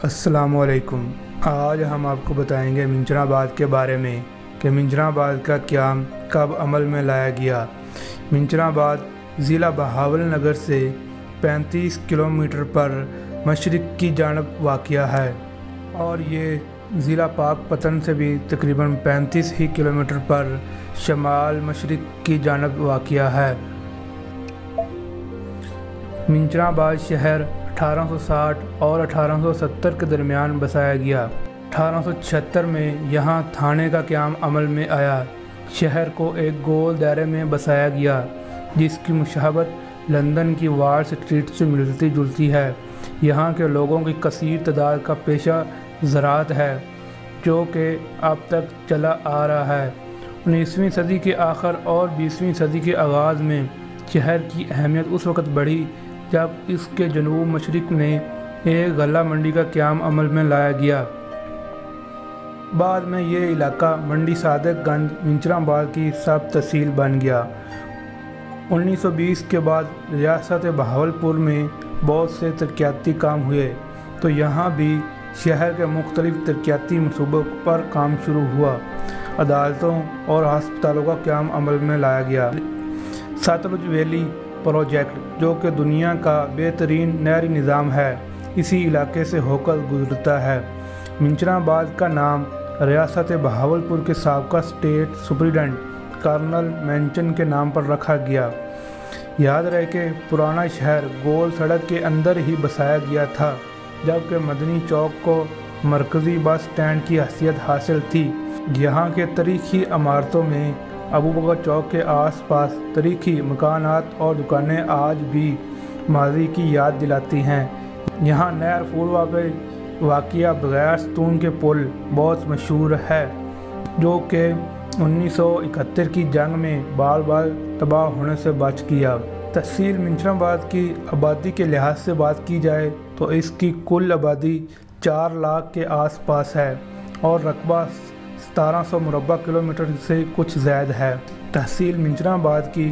السلام علیکم۔ آج ہم آپ کو بتائیں گے منچرآباد کے بارے میں کہ منچرآباد کا قیام کب عمل میں لایا گیا۔ منچرآباد ضلع بہاول نگر سے 35 کلومیٹر پر مشرق کی جانب واقع ہے اور یہ ضلع پاک پتن سے بھی تقریباً 35 ہی کلومیٹر پر شمال مشرق کی جانب واقع ہے۔ منچرآباد شہر 1860 اور 1870 کے درمیان بسایا گیا۔ 1876 میں یہاں تھانے کا قیام عمل میں آیا۔ شہر کو ایک گول دائرے میں بسایا گیا جس کی مشابہت لندن کی وال سٹریٹ سے ملتی جلتی ہے۔ یہاں کے لوگوں کی کثیر تعداد کا پیشہ زراعت ہے جو کہ اب تک چلا آ رہا ہے۔ 19ویں صدی کے آخر اور 20ویں صدی کے آغاز میں شہر کی اہمیت اس وقت بڑھی جب اس کے جنوب مشرق میں ایک غلہ منڈی کا قیام عمل میں لایا گیا۔ بعد میں یہ علاقہ منڈی صادق گنج منچرآباد کی سب تحصیل بن گیا۔ 1920 کے بعد ریاست بہاولپور میں بہت سے ترقیاتی کام ہوئے تو یہاں بھی شہر کے مختلف ترقیاتی منصوبوں پر کام شروع ہوا۔ عدالتوں اور ہسپتالوں کا قیام عمل میں لایا گیا۔ ستلج ویلی پروجیکٹ جو کہ دنیا کا بہترین نہری نظام ہے اسی علاقے سے ہو کر گزرتا ہے۔ منچرآباد کا نام ریاست بہاولپور کے سابقہ اسٹیٹ سپرنٹنڈنٹ کرنل مینچن کے نام پر رکھا گیا۔ یاد رہے کہ پرانا شہر گول سڑک کے اندر ہی بسایا گیا تھا جبکہ مدنی چوک کو مرکزی بس اسٹینڈ کی حیثیت حاصل تھی۔ یہاں کے تاریخی عمارتوں میں ابوبکر چوک کے آس پاس تاریخی مکانات اور دکانیں آج بھی ماضی کی یاد دلاتی ہیں۔ یہاں نہر پھولوا پہ واقع بغیر ستون کے پل بہت مشہور ہے جو کہ 1971 کی جنگ میں بال بال تباہ ہونے سے بچ گیا۔ تحصیل منچرآباد کی آبادی کے لحاظ سے بات کی جائے تو اس کی کل آبادی 4 لاکھ کے آس پاس ہے اور رقبہ 1700 مربع کلومیٹر سے کچھ زائد ہے۔ تحصیل منچرآباد کی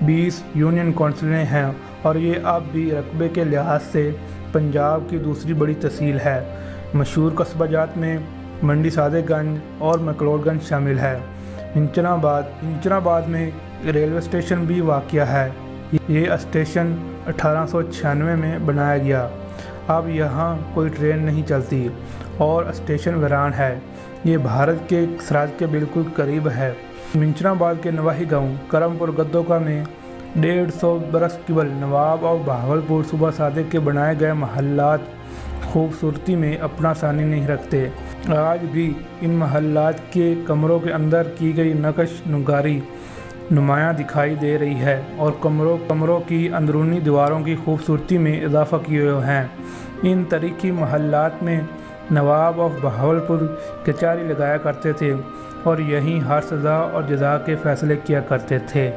20 یونین کونسلیں ہیں اور یہ اب بھی رقبے کے لحاظ سے پنجاب کی دوسری بڑی تحصیل ہے۔ مشہور قصبہ جات میں منڈی صادق گنج اور مکلوڈ گنج شامل ہے۔ منچرآباد میں ریلوے اسٹیشن بھی واقع ہے۔ یہ اسٹیشن 1896 میں بنایا گیا۔ اب یہاں کوئی ٹرین نہیں چلتی اور اسٹیشن ویران ہے۔ یہ بھارت کے سرحد کے بالکل قریب ہے۔ منچرآباد کے نواحی گاؤں کرم پور گدوکا میں 150 برس قبل نواب اور بہاولپور صوبہ صادق کے بنائے گئے محلات خوبصورتی میں اپنا ثانی نہیں رکھتے۔ آج بھی ان محلات کے کمروں کے اندر کی گئی نقش نگاری نمایاں دکھائی دے رہی ہے اور کمروں کی اندرونی دیواروں کی خوبصورتی میں اضافہ کیے ہوئے ہیں۔ ان تاریخی محلات میں نواب آف بہاولپور کچہری لگایا کرتے تھے اور یہیں ہر سزا اور جزا کے فیصلے کیا کرتے تھے۔